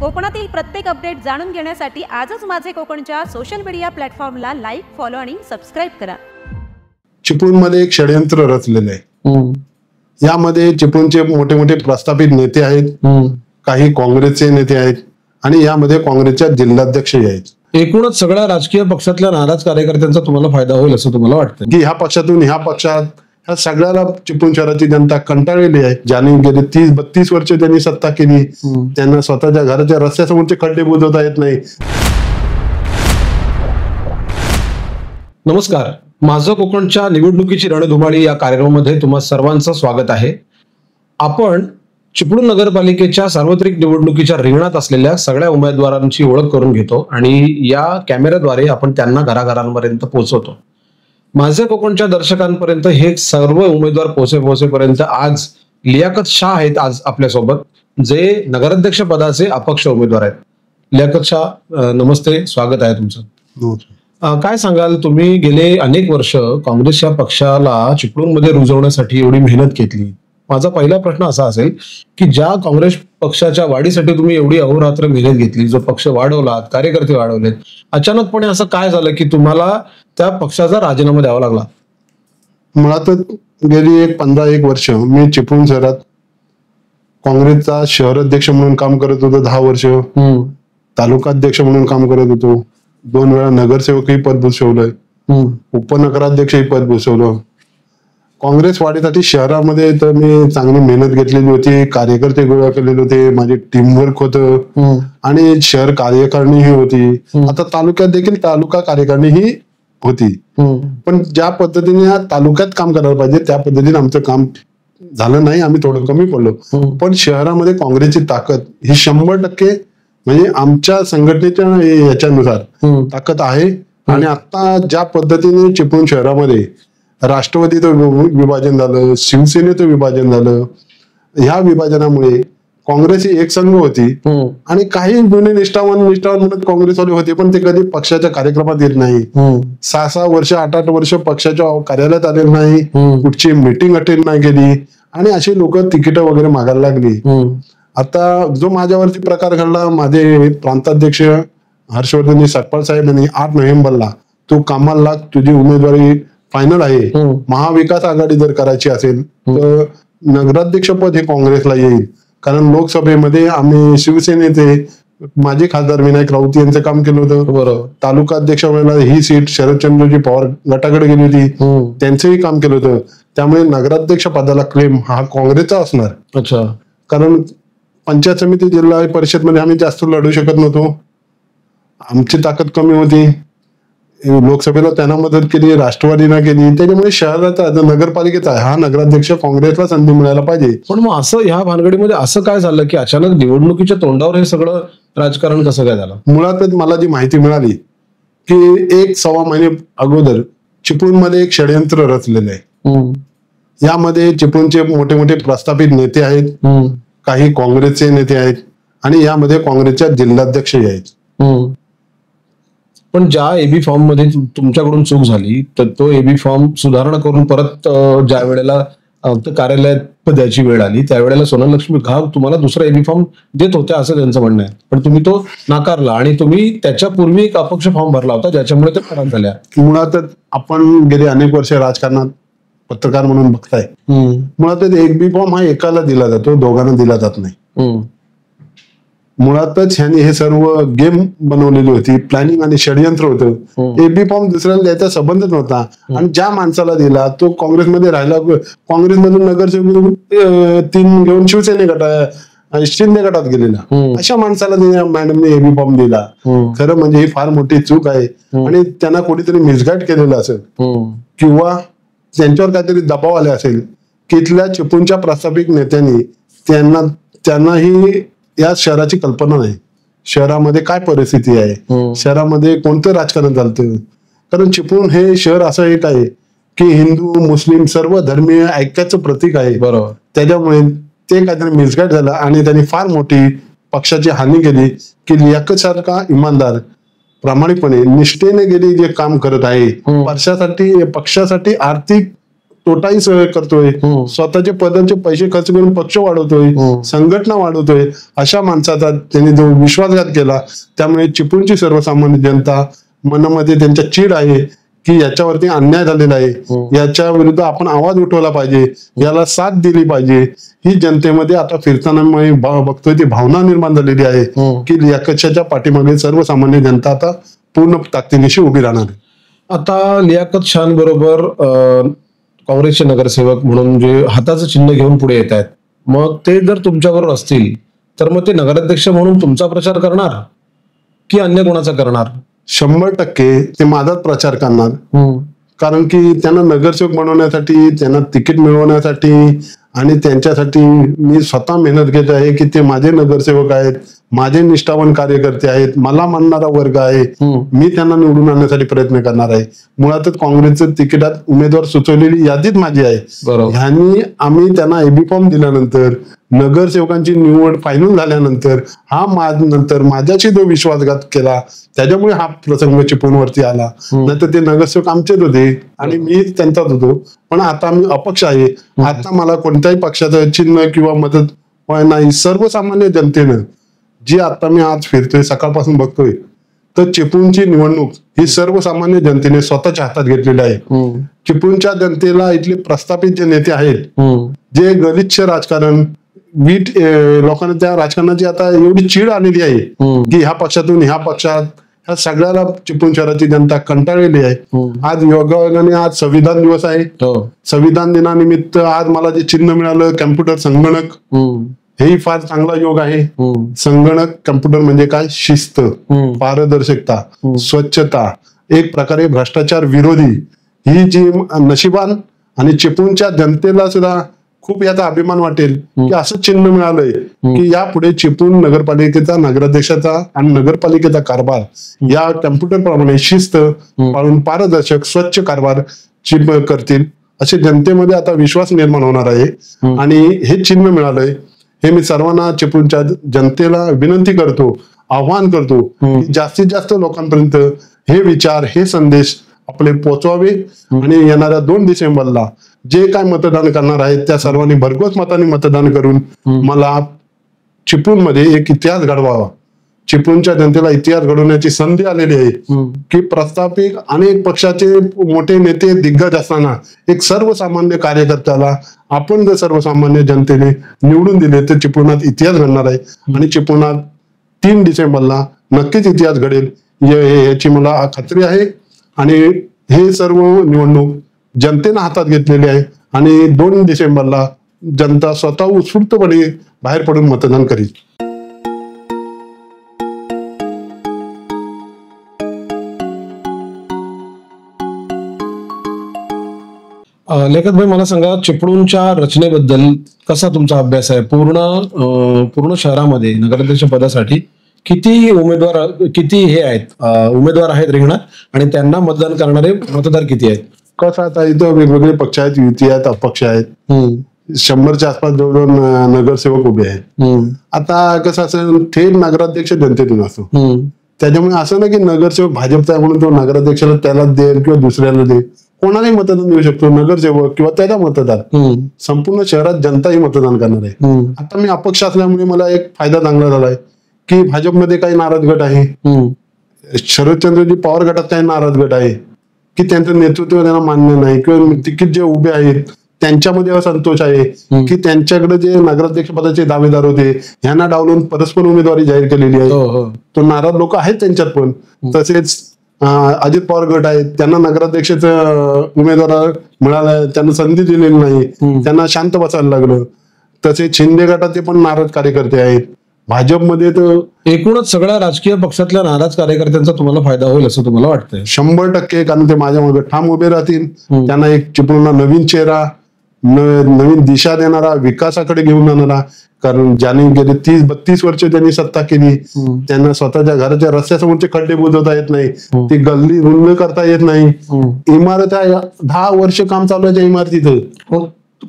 कोकणातील प्रत्येक अपडेट जाणून घेण्यासाठी आजच माझे कोकणच्या सोशल मीडिया प्लॅटफॉर्मला लाईक, फॉलो आणि सबस्क्राईब करा. चिपळूणमध्ये एक षडयंत्र रचलेलं आहे. यामध्ये चिपळूणचे मोठे मोठे प्रस्थापित नेते आहेत, काही काँग्रेसचे नेते आहेत आणि यामध्ये काँग्रेसच्या जिल्हाध्यक्षही आहेत. एकूणच सगळ्या राजकीय पक्षातल्या नाराज कार्यकर्त्यांचा तुम्हाला फायदा होईल असं तुम्हाला वाटतं की ह्या पक्षातून ह्या पक्षात ह्या सगळ्याला चिपळूण शहराची जनता कंटाळलेली आहे. ज्यांनी गेले 30-32 वर्ष त्यांनी सत्ता केली, त्यांना स्वतःच्या घराच्या रस्त्यासमोरचे खड्डे बुजवता येत नाही. नमस्कार, माझं कोकणच्या निवडणुकीची रणधुमाळी या कार्यक्रमामध्ये तुम्हा सर्वांचं स्वागत आहे. आपण चिपळूण नगरपालिकेच्या सार्वत्रिक निवडणुकीच्या रिंगणात असलेल्या सगळ्या उमेदवारांची ओळख करून घेतो आणि या कॅमेऱ्याद्वारे आपण त्यांना घराघरांपर्यंत पोहोचवतो. माझे कोकणच्या दर्शकांपर्यंत हे सर्व उमेदवार पोहोचेपर्यंत आज लियाकत शाह आहेत आज आपल्यासोबत, जे नगराध्यक्ष पदाचे अपक्ष उमेदवार आहेत. लियाकत शाह, नमस्ते, स्वागत आहे तुमचं. काय सांगाल, तुम्ही गेले अनेक वर्ष काँग्रेसच्या पक्षाला चिपळूणमध्ये रुजवण्यासाठी एवढी मेहनत घेतली. माझा पहिला प्रश्न असा असेल की ज्या काँग्रेस पक्षाच्या वाढीसाठी तुम्ही एवढी अहोरात्र मेहनत घेतली, जो पक्ष वाढवलात, कार्यकर्ते वाढवलेत, अचानकपणे असं काय झालं की तुम्हाला त्या पक्षाचा राजीनामा द्यावा लागला? मुळातच गेली 15-1 वर्ष मी चिपळूण शहरात काँग्रेसचा शहर अध्यक्ष म्हणून काम करत होतो. 10 वर्ष तालुका अध्यक्ष म्हणून काम करत होतो. 2 वेळा नगरसेवकही पद भूषवलंय, उपनगराध्यक्षही पद भूषवलं. काँग्रेस वाढीसाठी शहरामध्ये तर मी चांगली मेहनत घेतलेली होती, कार्यकर्ते गोळा केलेले होते, माझे टीमवर्क होतं आणि शहर कार्यकारिणी ही होती. आता तालुक्यात देखील तालुका कार्यकारिणी ही होती. पण ज्या पद्धतीने या तालुक्यात काम करायला पाहिजे त्या पद्धतीने आमचं काम झालं नाही. आम्ही थोडं कमी पडलो. पण शहरामध्ये काँग्रेसची ताकद ही 100% म्हणजे आमच्या संघटनेच्या याच्यानुसार ताकद आहे. आणि आता ज्या पद्धतीने चिपळूण शहरामध्ये राष्ट्रवादीचं विभाजन झालं, शिवसेनेचं विभाजन झालं, ह्या विभाजनामुळे काँग्रेस ही एक संघ होती आणि काही जुने निष्ठावान म्हणत काँग्रेसवाले होते, पण ते कधी पक्षाच्या कार्यक्रमात येत नाही. 6-6 वर्ष 8-8 वर्ष पक्षाच्या कार्यालयात आलेले नाही, कुठची मीटिंग अटेंड नाही केली आणि अशी लोक तिकीट वगैरे मागायला लागली. आता जो माझ्यावरती प्रकार घडला, माझे प्रांताध्यक्ष हर्षवर्धन सटपाल साहेब यांनी 8 नोव्हेंबरला तू कामाला लाग, तुझी उमेदवारी फायनल आहे, महाविकास आघाडी जर करायची असेल तर नगराध्यक्ष पद हे काँग्रेसला येईल. कारण लोकसभेमध्ये आम्ही शिवसेनेचे माजी खासदार विनायक राऊत यांचं काम केलं होतं. तालुका अध्यक्ष वेळेला ही सीट शरदचंद्रजी पवार गटाकडे गेली होती, त्यांचंही काम केलं होतं. त्यामुळे नगराध्यक्ष पदाला क्लेम हा काँग्रेसचा असणार. अच्छा. कारण पंचायत समिती, जिल्हा परिषद मध्ये आम्ही जास्त लढू शकत नव्हतो, आमची ताकद कमी होती. लोकसभेला त्यांना मदत केली, राष्ट्रवादीनं केली, त्याच्यामुळे शहराचा नगरपालिकेचा हा नगराध्यक्ष काँग्रेसला संधी मिळायला पाहिजे. पण मग असं ह्या भानगडीमध्ये असं काय झालं की अचानक निवडणुकीच्या तोंडावर हे सगळं राजकारण कसं काय झालं? मुळातच मला जी माहिती मिळाली की 1-1.25 महिने अगोदर चिपळूणमध्ये एक षडयंत्र रचलेलं आहे. यामध्ये चिपळूणचे मोठे मोठे प्रस्थापित नेते आहेत, काही काँग्रेसचे नेते आहेत आणि यामध्ये काँग्रेसच्या जिल्हाध्यक्षही आहेत. पण ज्या एबी फॉर्म मध्ये तुमच्याकडून चूक झाली तर तो एबी फॉर्म सुधारणा करून परत ज्या वेळेला कार्यालयात द्यायची वेळ आली त्यावेळेला सोनलक्ष्मी घाव तुम्हाला दुसरा एबी फॉर्म देत होत्या असं त्यांचं म्हणणं आहे. पण तुम्ही तो नाकारला आणि तुम्ही त्याच्यापूर्वी एक अपक्ष फॉर्म भरला होता ज्याच्यामुळे ते खराब झाल्या. मुळातच आपण गेले अनेक वर्ष राजकारणात पत्रकार म्हणून बघताय, मुळातच एबी फॉर्म हा एकाला दिला जातो, दोघांना दिला जात नाही. मुळातच ह्यांनी हे सर्व गेम बनवलेली होती, प्लॅनिंग आणि षडयंत्र होतं. एबी फॉर्म दुसऱ्याला द्यायचा संबंधच नव्हता आणि ज्या माणसाला दिला तो काँग्रेसमध्ये राहिला, काँग्रेसमधून नगरसेवक 3 घेऊन शिंदे गटात गेलेला, अशा माणसाला मॅडमने एबी फॉर्म दिला. खरं म्हणजे ही फार मोठी चूक आहे आणि त्यांना कोणीतरी मिसगाईड केलेलं असेल किंवा त्यांच्यावर काहीतरी दबाव आले असेल की इथल्या चिपळूणच्या प्रस्थापित नेत्यांनी त्यांनाही या शहराची कल्पना नाही, शहरामध्ये काय परिस्थिती आहे, शहरामध्ये कोणतं राजकारण चालतं. कारण चिपळूण हे शहर असं एक आहे की हिंदू मुस्लिम सर्व धर्मीय ऐक्याचं प्रतीक आहे. बरोबर. त्याच्यामुळे ते काहीतरी मिसगाईड झालं आणि त्यांनी फार मोठी पक्षाची हानी केली की लियाकत सारखा इमानदार प्रामाणिकपणे निष्ठेने गेली जे काम करत आहे, पक्षासाठी आर्थिक तोटाही करतोय, स्वतःचे पदाचे पैसे खर्च करून पक्ष वाढवतोय, संघटना वाढवतोय, अशा माणसाचा त्यांनी जो विश्वासघात केला. त्यामुळे चिपळूणची सर्वसामान्य जनता मनामध्ये त्यांच्या चीड आहे की याच्यावरती अन्याय झालेला आहे, याच्या विरुद्ध आपण आवाज उठवला पाहिजे, याला साथ दिली पाहिजे. ही जनतेमध्ये आता फिरताना बघतोय ती भावना निर्माण झालेली आहे की या कक्षाच्या पाठीमागे सर्वसामान्य जनता आता पूर्ण ताकदीनिशी उभी राहणार आहे. आता लियाकत शान बरोबर काँग्रेसचे नगरसेवक म्हणून जे हाताचं चिन्ह घेऊन पुढे येत आहेत, मग ते जर तुमच्याबरोबर असतील तर मग ते नगराध्यक्ष म्हणून तुमचा प्रचार करणार की अन्य कोणाचा करणार? 100% ते माझाच प्रचार करणार. कारण की त्यांना नगरसेवक बनवण्यासाठी, त्यांना तिकीट मिळवण्यासाठी आणि त्यांच्यासाठी मी स्वतः मेहनत घेत आहे की ते माझे नगरसेवक आहेत, माझे निष्ठावान कार्यकर्ते आहेत, मला मानणारा वर्ग आहे. मी त्यांना निवडून आणण्यासाठी प्रयत्न करणार आहे. मुळातच काँग्रेसचं तिकिटात उमेदवार सुचवलेली यादीच माझी आहे. ह्यांनी आम्ही त्यांना एबी फॉर्म दिल्यानंतर, नगरसेवकांची निवड फायनल झाल्यानंतर, नंतर माझ्याशी जो विश्वासघात केला त्याच्यामुळे हा प्रसंग चिपळूणवरती आला. नाहीतर ते नगरसेवक आमचेच होते आणि मी त्यांचाच होतो. पण आता मी अपक्ष आहे. आता मला कोणत्याही पक्षाचं चिन्ह किंवा मदत नाही. सर्वसामान्य जनतेनं जी आता मी आज फिरतोय, सकाळपासून बघतोय, तर चिपळूणची निवडणूक ही सर्वसामान्य जनतेने स्वतःच्या हातात घेतलेली आहे. चिपळूणच्या जनतेला इथले प्रस्थापित जे नेते आहेत, जे गलिच्छ राजकारण, वीट लोकांना त्या राजकारणाची आता एवढी चीड आलेली आहे की ह्या पक्षातून ह्या पक्षात, ह्या सगळ्याला चिपळूण शहराची जनता कंटाळलेली आहे. आज योगायोगाने आज संविधान दिवस आहे. संविधान दिनानिमित्त आज मला जे चिन्ह मिळालं कॅम्प्युटर संगणक, हेही फार चांगला योग आहे. संगणक कॅम्प्युटर म्हणजे काय? शिस्त, पारदर्शकता, स्वच्छता, एक प्रकारे भ्रष्टाचार विरोधी. ही जी नशिबान आणि चिपळूणच्या जनतेला सुद्धा खूप याचा अभिमान वाटेल की असं चिन्ह मिळालंय की यापुढे चिपळूण नगरपालिकेचा, नगराध्यक्षाचा आणि नगरपालिकेचा कारभार या कॅम्प्युटर प्रमाणे शिस्त पाळून पारदर्शक स्वच्छ कारभार करतील, असे जनतेमध्ये आता विश्वास निर्माण होणार आहे. आणि हे चिन्ह मिळालंय हे मी सर्वांना चिपळूणच्या जनतेला विनंती करतो, आवाहन करतो की जास्तीत जास्त लोकांपर्यंत हे विचार, हे संदेश आपले पोचवावे. आणि येणाऱ्या 2 डिसेंबरला जे काय मतदान करणार आहेत त्या सर्वांनी भरघोस मताने मतदान करून मला चिपळूणमध्ये एक इतिहास घडवावा. चिपळूणच्या जनतेला इतिहास घडवण्याची संधी आलेली आहे की प्रस्थापित अनेक पक्षाचे मोठे नेते दिग्गज असताना एक सर्वसामान्य कार्यकर्त्याला आपण जर सर्वसामान्य जनतेने निवडून दिले तर चिपळूणात इतिहास घडणार आहे. आणि चिपळूणात 3 डिसेंबरला नक्कीच इतिहास घडेल याची मला खात्री आहे. आणि हे सर्व निवडणूक जनतेनं हातात घेतलेली आहे आणि 2 डिसेंबरला जनता स्वतः उत्स्फूर्तपणे बाहेर पडून मतदान करील. लेखक भाई, मला सांगा, चिपळूणच्या रचनेबद्दल कसा तुमचा अभ्यास आहे? पूर्ण शहरामध्ये नगराध्यक्ष पदासाठी किती उमेदवार आहेत रिंगणात आणि त्यांना मतदान करणारे मतदार किती आहेत? कसं आता इथं वेगवेगळे पक्ष आहेत, युती आहेत, अपक्ष आहेत. 100च्या आसपास जवळ नगरसेवक उभे आहेत. आता कसं असं थेट नगराध्यक्ष जनतेतून असतो. त्याच्यामुळे असं नाही की नगरसेवक भाजपचा आहे म्हणून तो नगराध्यक्षाला त्यालाच दे किंवा दुसऱ्याला दे. कोणालाही मतदान देऊ शकतो नगरसेवक किंवा त्याचा मतदार. संपूर्ण शहरात जनताही मतदान करणार आहे. आता मी अपक्ष असल्यामुळे मला एक फायदा चांगला झालाय की भाजपमध्ये काही नाराज गट आहे, शरदचंद्रजी पवार गटात काही नाराज गट आहे की त्यांचं नेतृत्व त्यांना मान्य नाही किंवा तिकीट जे उभे आहेत त्यांच्यामध्ये असंतोष आहे की त्यांच्याकडे जे नगराध्यक्ष पदाचे दावेदार होते यांना डावलून परस्पर उमेदवारी जाहीर केलेली आहे. तो नाराज लोक आहेत त्यांच्यात. पण तसेच अजित पवार गट आहेत, त्यांना नगराध्यक्षाचं उमेदवार मिळाला, त्यांना संधी दिलेली नाही, त्यांना शांत बसायला लागलं. तसेच शिंदे गटाचे पण नाराज कार्यकर्ते आहेत. भाजपमध्ये तर एकूणच सगळ्या राजकीय पक्षातल्या नाराज कार्यकर्त्यांचा तुम्हाला फायदा होईल असं तुम्हाला वाटतंय? 100%. कारण ते माझ्या मागे ठाम उभे राहतील. त्यांना एक चिपळूणला नवीन चेहरा, नवीन दिशा देणारा, विकासाकडे घेऊन जाणारा. कारण ज्यांनी गेले 30-32 वर्ष त्यांनी सत्ता केली, त्यांना स्वतःच्या घराच्या रस्त्यासमोरचे खड्डे बुजवता येत नाही, ती गल्ली रुंद करता येत नाही, इमारत 10 वर्ष काम चालू आहे त्या इमारतीचं.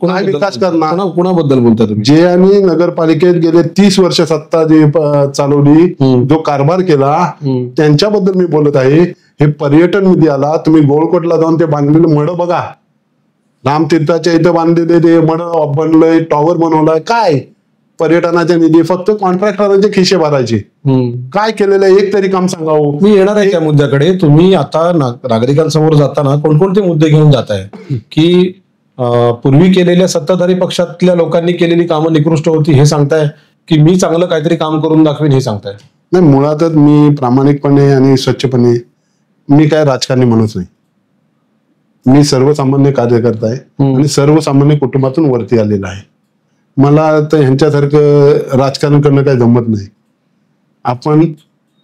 काय विकास करणार? कुणाबद्दल बोलता तुम्ही? जे आणि नगरपालिकेत गेले 30 वर्ष सत्ता जी चालवली, जो कारभार केला, त्यांच्याबद्दल मी बोलत आहे. हे पर्यटन निधी आला, तुम्ही गोळकोटला जाऊन ते बांधलेलं मड बघा. रामतीर्थाच्या इथं बांधलेले ते मड बनलंय, टॉवर बनवलाय, काय पर्यटनाच्या निधी फक्त कॉन्ट्रॅक्टरांचे खिशे भरायचे. काय केलेलं आहे एक तरी काम सांगावं. मी येणार आहे त्या मुद्द्याकडे. तुम्ही आता नागरिकांसमोर जाताना कोणकोणते मुद्दे घेऊन जाताय की पूर्वी केलेल्या सत्ताधारी पक्षातल्या लोकांनी केलेली कामं निकृष्ट होती हे सांगताय की मी चांगलं काहीतरी काम करून दाखवेन हे सांगताय? नाही, मुळातच मी प्रामाणिकपणे आणि स्वच्छपणे मी काय राजकारणी म्हणत नाही. मी सर्वसामान्य कार्यकर्ता आहे आणि सर्वसामान्य कुटुंबातून वरती आलेला आहे. मला तर ह्यांच्यासारखं राजकारण करणं काही जमत नाही.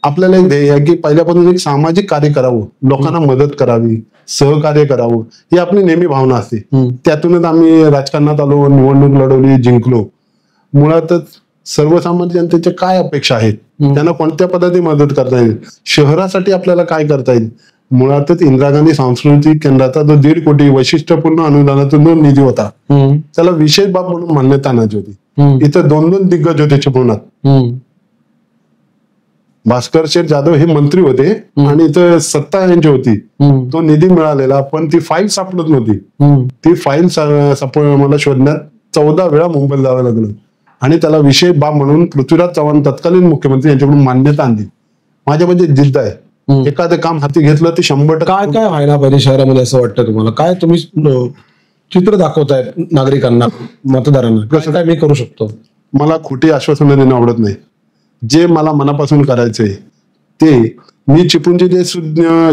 आपल्याला एक ध्येय आहे की पहिल्यापासून एक सामाजिक कार्य करावं, लोकांना मदत करावी, सहकार्य करावं, ही आपली नेहमी भावना असते. त्यातूनच आम्ही राजकारणात आलो, निवडणूक लढवली, जिंकलो. मुळातच सर्वसामान्य जनतेच्या काय अपेक्षा आहेत, त्यांना कोणत्या पद्धतीने मदत करता येईल, शहरासाठी आपल्याला काय करता येईल. मुळातच इंदिरा गांधी सांस्कृतिक केंद्राचा जो 1.5 कोटी वैशिष्ट्यपूर्ण अनुदानातून जो निधी होता त्याला विशेष बाब म्हणून मान्यता आणायची होती. इथं 2 दिग्गज होते चिपळूणात. भास्कर शेठ जाधव हे मंत्री होते आणि इथं सत्ता यांची होती. तो निधी मिळालेला पण ती फाईल सापडत नव्हती. ती फाईल मला शोधण्यात 14 वेळा मुंबईला जावं लागलं आणि त्याला विशेष बाब म्हणून पृथ्वीराज चव्हाण तत्कालीन मुख्यमंत्री यांच्याकडून मान्यता आणली. माझ्या म्हणजे जिद्द आहे, एखादं काम हाती घेतलं ते 100%. काय काय व्हायला पाहिजे शहरामध्ये असं वाटतं तुम्हाला? काय तुम्ही चित्र दाखवताय नागरिकांना, मतदारांना, कसं काय मी करू शकतो? मला खोटी आश्वासनं देणं आवडत नाही. जे मला मनापासून करायचंय ते मी चिपळूणची जे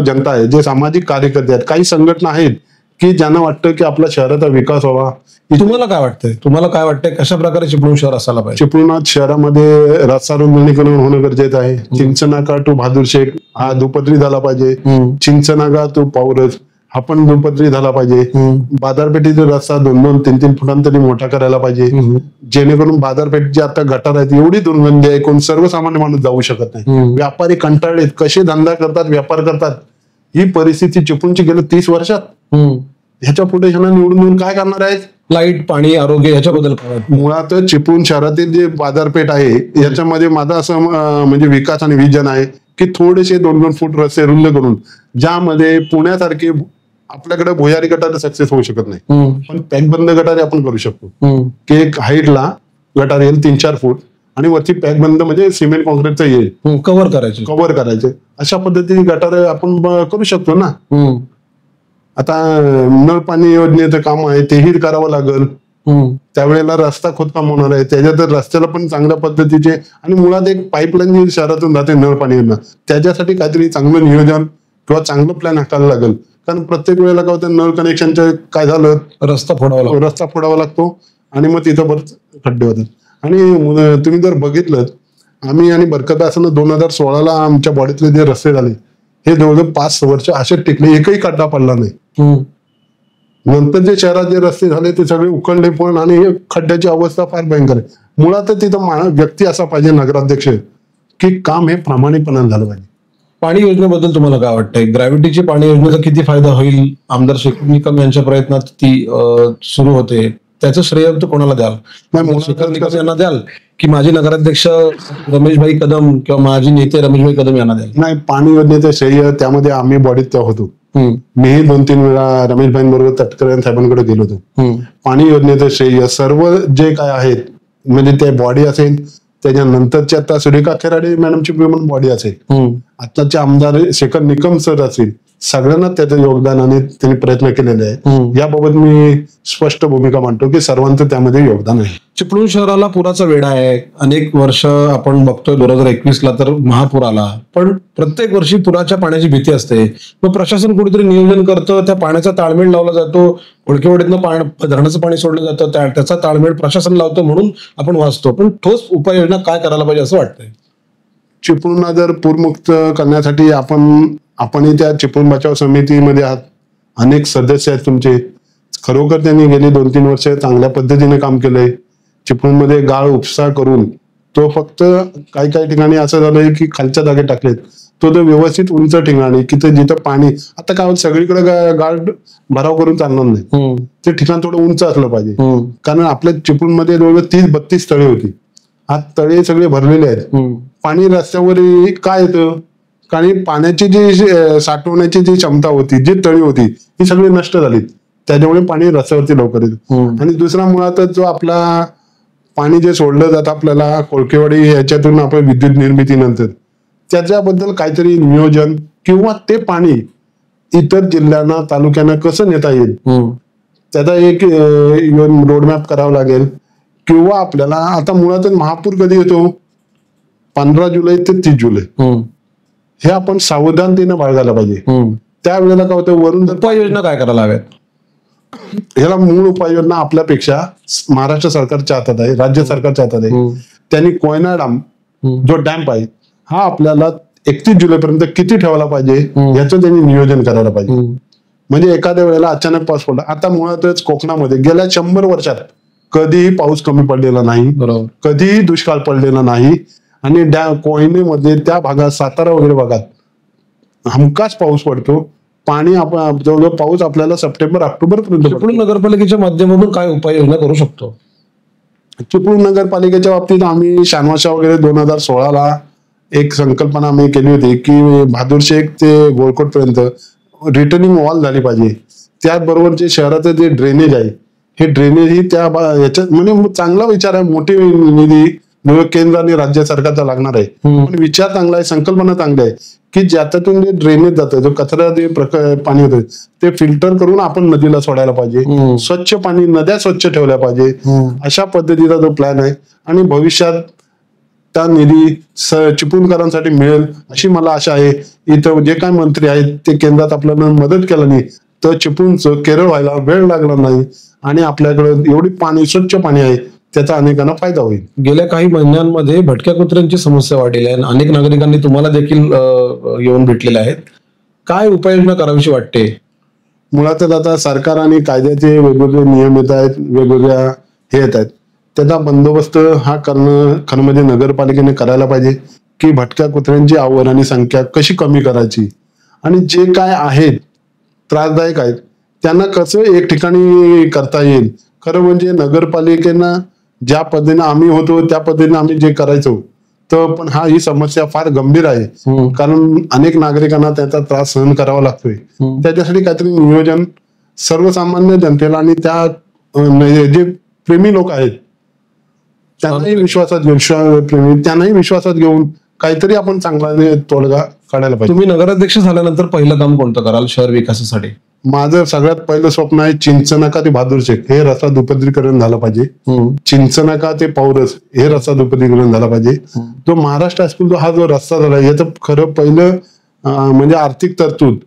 जनता आहे, जे सामाजिक कार्यकर्ते आहेत, काही संघटना आहेत की ज्यांना वाटतं की आपल्या शहराचा विकास व्हावा. तुम्हाला काय वाटतंय? तुम्हाला काय वाटतंय कशा प्रकारे चिपळूण शहर असायला पाहिजे? चिपळूणात शहरामध्ये रस्ता रुंदीकरण होणं गरजेचं आहे. चिंचनाका टू बहादूर शेख हा दुपदरी झाला पाहिजे. चिंचनाका टू पावरस हा पण दुपदरी झाला पाहिजे. बाजारपेठेचा रस्ता 2-2, 3-3 फुटांतरी मोठा करायला पाहिजे, जेणेकरून बाजारपेठेची आता गटार आहेत एवढी दुर्गंधी आहे, कोण सर्वसामान्य माणूस जाऊ शकत नाही. व्यापारी कंटाळलेत, कसे धंदा करतात, व्यापार करतात. ही परिस्थिती चिपळूणची गेल्या 30 वर्षात. ह्याच्या पुढे निवडून येऊन काय करणार आहेत? लाईट, पाणी, आरोग्य याच्याबद्दल मुळात चिपळूण शहरातील जे बाजारपेठ आहे याच्यामध्ये माझं असं म्हणजे विकास आणि विजन आहे की थोडेसे 2-2 फूट रस्ते रुंद करून, ज्यामध्ये पुण्यासारखे आपल्याकडे भुयारी गटार सक्सेस होऊ शकत नाही पण पॅकबंद गटारे आपण करू शकतो की एक हाईटला गटार येईल 3-4 फूट आणि वरती पॅकबंद म्हणजे सिमेंट कॉन्क्रीटचं येईल, कव्हर करायचे. अशा पद्धतीने गटार आपण करू शकतो ना. आता नळ पाणी योजनेचं काम आहे तेही करावं लागेल. त्यावेळेला रस्ता खोदकाम होणार आहे, त्याच्यात रस्त्याला पण चांगल्या पद्धतीचे आणि मुळात एक पाईपलाईन जी शहरातून जाते नळ पाणी योजना, त्याच्यासाठी काहीतरी चांगलं नियोजन किंवा चांगलं प्लॅन आखायला लागेल. कारण प्रत्येक वेळेला काय होतं, नळ कनेक्शनचं काय झालं, रस्ता फोडावा लागतो आणि मग तिथं बरंच खड्डे होतात. आणि तुम्ही जर बघितलं, आम्ही आणि बरकत असताना 2016ला आमच्या बॉडीतले जे रस्ते झाले हे जवळजवळ 5 वर्ष असे टिकले, एकही खड्डा पडला नाही. नंतर जे शहरात जे रस्ते झाले ते सगळे उकळले पण आणि खड्ड्याची अवस्था फार भयंकर आहे. मुळात तिथं व्यक्ती असा पाहिजे नगराध्यक्ष की काम हे प्रामाणिकपणाने झालं पाहिजे. पाणी योजनेबद्दल तुम्हाला काय वाटतंय? ग्रॅव्हिटीची पाणी योजनेचा किती फायदा होईल? आमदार शेखर निकम यांच्या प्रयत्नात ती सुरू होते, त्याचं श्रेय कोणाला द्याल? शेखर निकम यांना द्याल की माजी नगराध्यक्ष रमेशभाई कदम किंवा माजी नेते रमेशभाई कदम यांना द्याल? नाही, पाणी योजनेचं श्रेय त्यामध्ये आम्ही बॉडीत होतो. मीही 2-3 वेळा रमेशभाईंबरोबर तटकरे साहेबांकडे गेलो होतो. पाणी योजनेचं श्रेय सर्व जे काय आहेत म्हणजे ते बॉडी असेल, त्याच्यानंतरची आता सुरेखा खेराडे मॅडमची बॉडी असेल, आताचे आमदार शेखर निकम सर असेल, सगळ्यांना त्याचं योगदान आणि त्यांनी प्रयत्न केलेले आहे. याबाबत मी स्पष्ट भूमिका मांडतो की सर्वांचं त्यामध्ये योगदान आहे. चिपळूण शहराला पुराचा वेढा आहे. अनेक वर्ष आपण बघतोय, 2021ला तर महापूर आला, पण प्रत्येक वर्षी पुराच्या पाण्याची भीती असते. मग प्रशासन कुठेतरी नियोजन करतं, त्या पाण्याचा ताळमेळ लावला जातो, ओळखेवाडीतनं धरणाचं पाणी सोडलं जातं, त्याचा ताळमेळ प्रशासन लावतं म्हणून आपण वाचतो. पण ठोस उपाययोजना काय करायला पाहिजे असं वाटतंय? चिपळूणला जर पूरमुक्त करण्यासाठी आपणही त्या चिपळूण बचाव समितीमध्ये आहात, अनेक सदस्य आहेत तुमचे. खरोखर त्यांनी गेली 2-3 वर्ष चांगल्या पद्धतीने काम केलंय. चिपळूणमध्ये गाळ उपसा करून तो फक्त काही ठिकाणी असं झालंय की खालच्या जागे टाकलेत, तो व्यवस्थित उंच ठिकाणी की जिथं पाणी आता काय सगळीकडे गाळ भराव करून चालणार नाही, ते ठिकाण थोडं उंच असलं पाहिजे. कारण आपल्या चिपळूणमध्ये जवळजवळ 30-32 तळे होती, आज तळे सगळे भरलेले आहेत. पाणी रस्त्यावर काय येतं, कारण पाण्याची जी साठवण्याची जी क्षमता होती, जी तळी होती, ही सगळी नष्ट झाली. त्याच्यामुळे पाणी रस्त्यावरती लवकर येतं. आणि दुसरा मुळातच जो आपला पाणी जे सोडलं जातं आपल्याला कोळकेवाडी याच्यातून आपण विद्युत निर्मितीनंतर त्याच्याबद्दल काहीतरी नियोजन किंवा ते पाणी इतर जिल्ह्यांना तालुक्यांना कसं नेता येईल त्याचा एक रोडमॅप करावा लागेल. किंवा आपल्याला आता मुळातच महापूर कधी येतो 15 जुलै ते 30 जुलै हे आपण सावधानतेनं बाळगायला पाहिजे. त्यावेळेला काय होतं वरून उपाययोजना काय करायला हव्यात? ह्याला मूळ उपाययोजना आपल्यापेक्षा महाराष्ट्र सरकारच्या हातात आहे, राज्य सरकारच्या हातात आहे. त्यांनी कोयना डॅम जो डॅम्प आहे हा आपल्याला 31 जुलैपर्यंत किती ठेवायला पाहिजे याचं त्यांनी नियोजन करायला पाहिजे. म्हणजे एखाद्या वेळेला अचानक पाऊस पडला. आता मुळातच कोकणामध्ये गेल्या 100 वर्षात कधीही पाऊस कमी पडलेला नाही, कधीही दुष्काळ पडलेला नाही. आणि कोयनेमध्ये त्या भागात सातारा वगैरे भागात हमखास पाऊस पडतो. पाणी आपण जवळजवळ पाऊस आपल्याला सप्टेंबर ऑक्टोबर पर्यंत. चिपळूण नगरपालिकेच्या माध्यमातून काय उपाययोजना करू शकतो? चिपळूण नगरपालिकेच्या बाबतीत आम्ही शानवाशा वगैरे 2016ला एक संकल्पना आम्ही केली होती की बहादूर शेख ते गोलकोट पर्यंत रिटर्निंग वॉल झाली पाहिजे. त्याचबरोबर जे शहराचं जे ड्रेनेज आहे हे ड्रेनेज ही त्या याच्यात म्हणजे चांगला विचार आहे. मोठी निधी केंद्र आणि राज्य सरकारचा लागणार आहे. पण विचार चांगला आहे, संकल्पना चांगली आहे की ज्याच्यातून जे ड्रेनेज जातं जो कचरा जे पाणी होतं ते फिल्टर करून आपण नदीला सोडायला पाहिजे. स्वच्छ पाणी नद्या स्वच्छ ठेवल्या पाहिजे. अशा पद्धतीचा जो प्लॅन आहे आणि भविष्यात त्या निधी चिपळूणकरांसाठी मिळेल अशी मला आशा आहे. इथं जे काही मंत्री आहेत ते केंद्रात आपल्याला मदत केलं नाही तर चिपळूणचं केरळ व्हायला वेळ लागला नाही आणि आपल्याकडे एवढी पाणी स्वच्छ पाणी आहे त्याचा अनेकांना फायदा होईल. गेल्या काही महिन्यांमध्ये भटक्या कुत्र्यांची समस्या वाढलेली आहे. अनेक नागरिकांनी तुम्हाला देखील येऊन भेटलेले आहेत. काय उपाययोजना करावीशी वाटते? मुळातच आता सरकार आणि कायद्याचे वेगवेगळे नियम येत आहेत, वेगवेगळ्या हे येत आहेत. त्याचा बंदोबस्त हा करणं खरं म्हणजे नगरपालिकेने करायला पाहिजे की भटक्या कुत्र्यांची आवड आणि संख्या कशी कमी करायची आणि जे काय आहेत त्रासदायक आहेत त्यांना कसं एक ठिकाणी करता येईल. खरं म्हणजे नगरपालिकेनं ज्या पद्धतीने आम्ही होतो त्या पद्धतीने आम्ही जे करायचो तर पण ही समस्या फार गंभीर आहे. कारण अनेक नागरिकांना त्याचा त्रास सहन करावा लागतोय. त्याच्यासाठी काहीतरी नियोजन सर्वसामान्य जनतेला आणि त्या जे प्रेमी लोक आहेत त्यांनाही विश्वासात घेऊन काहीतरी आपण चांगला तोडगा काढायला पाहिजे. तुम्ही नगराध्यक्ष झाल्यानंतर पहिलं काम कोणतं कराल शहर विकासासाठी? माझं सगळ्यात पहिलं स्वप्न आहे चिंचनाका ते बहादूर शेख हे रस्ता दुपदरीकरण झालं पाहिजे. चिंचनाका ते पौरस हे रस्ता दुपदरीकरण झाला पाहिजे. जो महाराष्ट्र हायस्कूल हा जो रस्ता झाला याचं खरं पहिलं म्हणजे आर्थिक तरतूद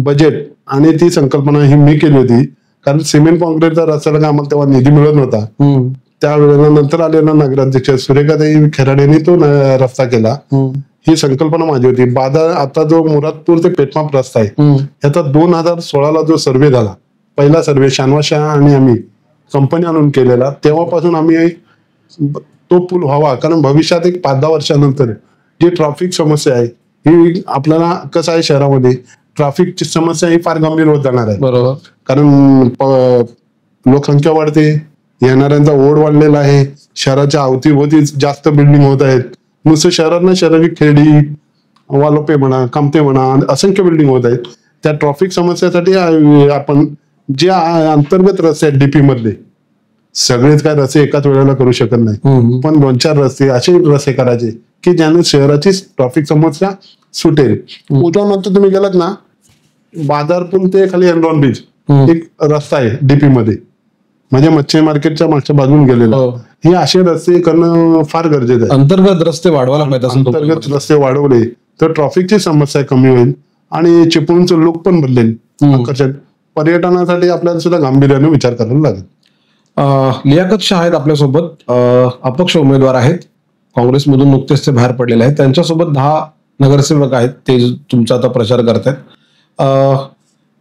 बजेट आणि ती संकल्पना ही मी केली होती. कारण सिमेंट कॉन्क्रीटचा रस्त्याला काय आम्हाला तेव्हा निधी मिळत नव्हता. त्यावेळेला नंतर आलेला नगराध्यक्ष सुरेखाताई खराडेंनी तो रस्ता केला. ही संकल्पना माझी होती. आता जो मुरादपूर ते पेटमाप रस्ता आहे याचा 2016ला जो सर्व्हे झाला पहिला सर्व्हे शानवाशा आणि आम्ही कंपनी आणून केलेला तेव्हापासून आम्ही तो पूल व्हावा. कारण भविष्यात एक 5-10 वर्षानंतर जी ट्रॅफिक समस्या आहे ही आपल्याला कसं आहे शहरामध्ये ट्रॅफिकची समस्या ही फार गंभीर होत जाणार आहे. बरोबर. कारण लोकसंख्या वाढते, येणाऱ्यांचा ओढ वाढलेला आहे, शहराच्या अवतीभोवती जास्त बिल्डिंग होत आहेत. नुसतं शहरांना शहराची खेडी वालोपे म्हणा कामते म्हणा असंख्य बिल्डिंग होत आहेत. त्या ट्रॅफिक समस्यासाठी आपण जे अंतर्गत रस्ते आहेत डीपी मधले सगळेच काय रस्ते एकाच वेळेला करू शकत नाही. पण 2-4 रस्ते असे रस्ते करायचे की ज्याने शहराची ट्रॅफिक समस्या सुटेल. उदाहरणार्थ तुम्ही गेलात ना बाजारपूल ते खाली एनरॉन ब्रिज एक रस्ता आहे डीपी मध्ये म्हणजे मच्छी मार्केटच्या मागच्या बाजून गेलेला. हे असे रस्ते करणं फार गरजेचं आहे. अंतर्गत रस्ते वाढवायला पाहिजे. अंतर्गत रस्ते वाढवले तर ट्रॅफिकची समस्या कमी होईल आणि चिपळूणचं लोक पण बदलेल. आकर्षण पर्यटनासाठी आपल्याला सुद्धा गांभीर्याने विचार करायला लागेल. लियाकत शाह आहेत आपल्यासोबत, अपक्ष उमेदवार आहेत, काँग्रेसमधून नुकतेच ते बाहेर पडलेले आहेत. त्यांच्यासोबत 10 नगरसेवक आहेत ते तुमचा आता प्रचार करतायत.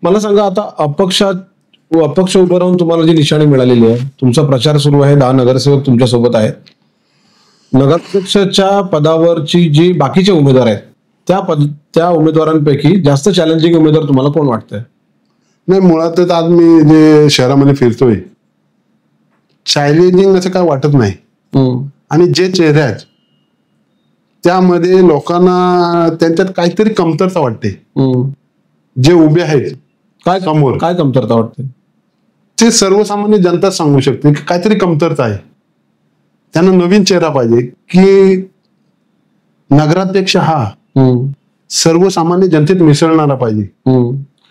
मला सांगा आता अपक्ष उभं राहून तुम्हाला जी निशाणी मिळालेली आहे तुमचा प्रचार सुरू आहे, 10 नगरसेवक तुमच्या सोबत आहेत. नगराध्यक्षाच्या पदावरची जी बाकीचे उमेदवार आहेत त्या उमेदवारांपैकी जास्त चॅलेंजिंग उमेदवार तुम्हाला कोण वाटतंय? नाही मुळातच आज मी जे शहरामध्ये फिरतोय चॅलेंजिंग असं काय वाटत नाही. आणि जे चेहरे आहेत त्यामध्ये लोकांना त्यांच्यात काहीतरी कमतरता वाटते. जे उभे आहेत काय कमतरता वाटते? ते सर्वसामान्य जनता सांगू शकते की काहीतरी कमतरता आहे, त्यांना नवीन चेहरा पाहिजे, की नगराध्यक्ष हा सर्वसामान्य जनतेत मिसळणारा पाहिजे.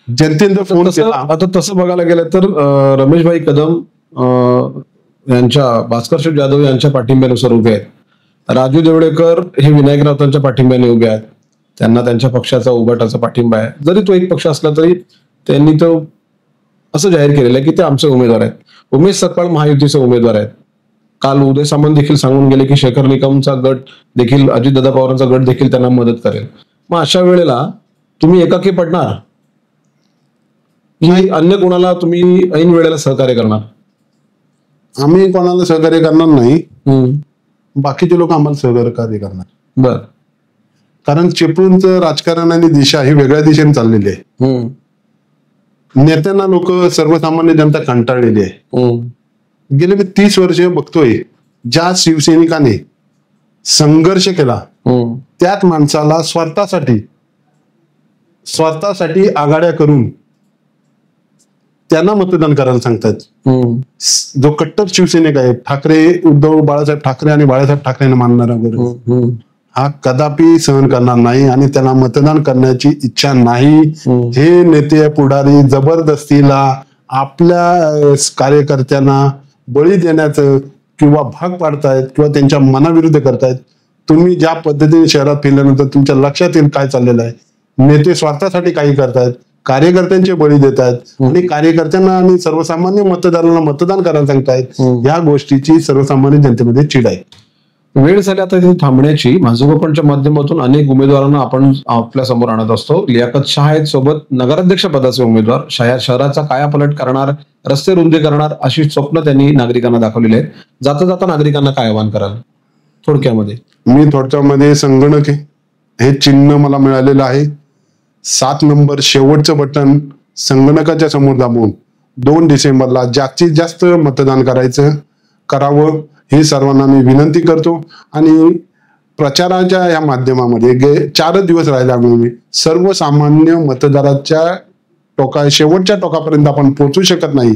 जनतेने फोन केला. आता तसं बघायला गेलं तर रमेशभाई कदम यांच्या भास्करशिव जाधव यांच्या पाठिंब्यानुसार उभे आहेत. राजू देवडेकर हे विनायक राऊतांच्या पाठिंब्याने उभे आहेत. त्यांना त्यांच्या पक्षाचा उभाटाचा पाठिंबा आहे. जरी तो एक पक्ष असला तरी त्यांनी तो असं जाहीर केलेलं आहे की ते आमचे उमेदवार आहेत. उमेश सकपाळ महायुतीचे उमेदवार आहेत. काल उदय सामंत देखील सांगून गेले की शेखर निकमचा गट देखील, अजितदादा पवारांचा गट देखील त्यांना मदत करेल. मग अशा वेळेला तुम्ही एकाकी पडणार की अन्य कोणाला तुम्ही ऐन वेळेला सहकार्य करणार? आम्ही कोणाला सहकार्य करणार नाही, बाकीचे लोक आम्हाला सहकार्य करणार. बर. कारण चिपळूणचं राजकारण आणि दिशा ही वेगळ्या दिशेने चाललेली आहे. नेत्यांना लोक, सर्वसामान्य जनता कंटाळलेली आहे. गेले मी 30 वर्ष बघतोय, ज्या शिवसैनिकाने संघर्ष केला त्याच माणसाला स्वतःसाठी आघाड्या करून त्यांना मतदान करायला सांगतात. जो कट्टर शिवसैनिक आहे, उद्धव बाळासाहेब ठाकरे आणि बाळासाहेब ठाकरेंना मानणारा वर्ग हा कदापि सहन करणार नाही आणि त्यांना मतदान करण्याची इच्छा नाही. हे नेते पुढारी जबरदस्तीला आपल्या कार्यकर्त्यांना बळी देण्याचं किंवा भाग पाडतायत किंवा त्यांच्या मनाविरुद्ध करतायत. तुम्ही ज्या पद्धतीने शहरात फिरल्यानंतर तुमच्या लक्षात येईल काय चाललेलं आहे. नेते स्वार्थासाठी काही करतायत, कार्यकर्त्यांचे बळी देत आहेत आणि कार्यकर्त्यांना आणि सर्वसामान्य मतदारांना मतदान करायला सांगतायत. या गोष्टीची सर्वसामान्य जनतेमध्ये चिड आहे. वेळ झाली आता इथे थांबण्याची. माझं कोकणच्या माध्यमातून अनेक उमेदवारांना आपण आपल्या समोर आणत असतो. लियाकत शाह आहेत सोबत नगराध्यक्ष पदाचे उमेदवार. शहराचा कायापालट करणार, रस्ते रुंदी करणार अशी स्वप्न त्यांनी नागरिकांना दाखवलेली आहेत. जाता जाता नागरिकांना काय आवाहन कराल थोडक्यामध्ये? मी थोडक्यामध्ये संगणक हे चिन्ह मला मिळालेलं आहे. 7 नंबर शेवटचं बटन संगणकाच्या समोर दाबून 2 डिसेंबरला जास्तीत जास्त मतदान करावं हे सर्वांना मी विनंती करतो. आणि प्रचाराच्या या माध्यमामध्ये 4 दिवस राहिल्यामुळे मी सर्वसामान्य मतदाराच्या शेवटच्या टोकापर्यंत आपण पोहोचू शकत नाही.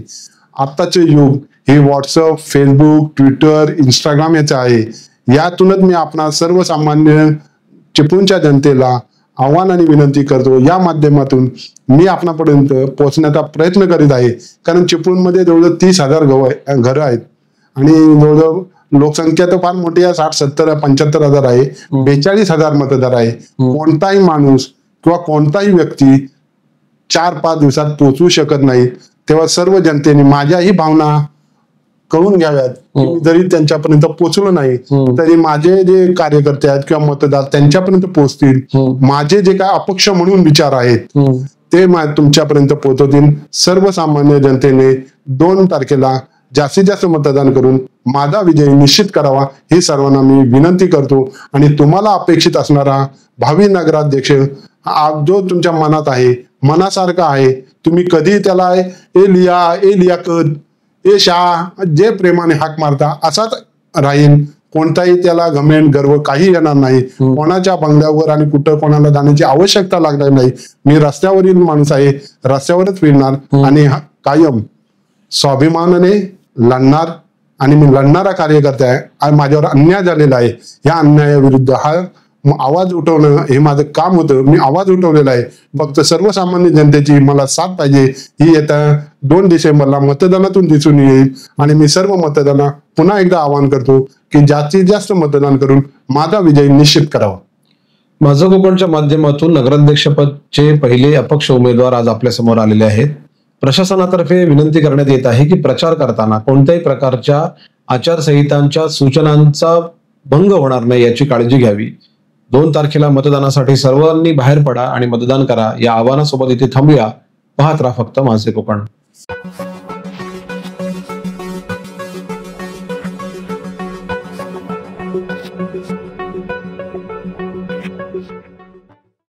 आत्ताचे युग हे व्हॉट्सअप, फेसबुक, ट्विटर, इंस्टाग्राम याचं आहे. यातूनच मी आपणा सर्वसामान्य चिपळूणच्या जनतेला आव्हान आणि विनंती करतो. या माध्यमातून मी आपणापर्यंत पोहोचण्याचा प्रयत्न करीत आहे. कारण चिपळूणमध्ये जवळजवळ 30,000 घरं आहेत आणि जवळजवळ लोकसंख्या तर फार मोठी आहे, 60-70-75 आहे. 42,000 मतदार आहे. कोणताही माणूस किंवा कोणताही व्यक्ती 4-5 दिवसात पोहोचू शकत नाही. तेव्हा सर्व जनतेने माझ्याही भावना कळून घ्याव्यात. जरी त्यांच्यापर्यंत पोहोचलो नाही तरी माझे जे कार्यकर्ते आहेत किंवा मतदार त्यांच्यापर्यंत पोहोचतील. माझे जे काय अपक्ष म्हणून विचार आहेत ते तुमच्यापर्यंत पोहोचवतील. सर्वसामान्य जनतेने 2 तारखेला जास्तीत जास्त मतदान करून माझा विजय निश्चित करावा ही सर्वांना मी विनंती करतो. आणि तुम्हाला अपेक्षित असणारा भावी नगराध्यक्ष जो तुमच्या मनात आहे, मनासारखा आहे, तुम्ही कधी त्याला ए लियाकत, ए शाह जे प्रेमाने हाक मारता असाच राहील. कोणताही त्याला घमेंड, गर्व काही येणार नाही. कोणाच्या बंगल्यावर आणि कुठं कोणाला जाण्याची आवश्यकता लागणार नाही. मी रस्त्यावरील माणूस आहे, रस्त्यावरच फिरणार आणि कायम स्वाभिमानाने लढणार. आणि मी लढणारा कार्यकर्ता आहे आणि माझ्यावर अन्याय झालेला आहे. या अन्यायाविरुद्ध आवाज उठवणं हे माझं काम होतं. मी आवाज उठवलेला आहे. फक्त सर्वसामान्य जनतेची मला साथ पाहिजे. ही येत्या 2 डिसेंबरला मतदानातून दिसून येईल. आणि मी सर्व मतदारांना पुन्हा एकदा आवाहन करतो की जास्तीत जास्त मतदान करून माझा विजय निश्चित करावा. माझं कोकणच्या माध्यमातून नगराध्यक्षपदचे पहिले अपक्ष उमेदवार आज आपल्या समोर आलेले आहेत. प्रशासनातर्फे विनंती करण्यात येत आहे की प्रचार करताना कोणत्याही प्रकारच्या आचारसंहितांच्या सूचनांचा भंग होणार नाही याची काळजी घ्यावी. 2 तारखेला मतदानासाठी सर्वांनी बाहेर पडा आणि मतदान करा या आवाहनासोबत इथे थांबूया. पाहत राहा फक्त माझे कोकण.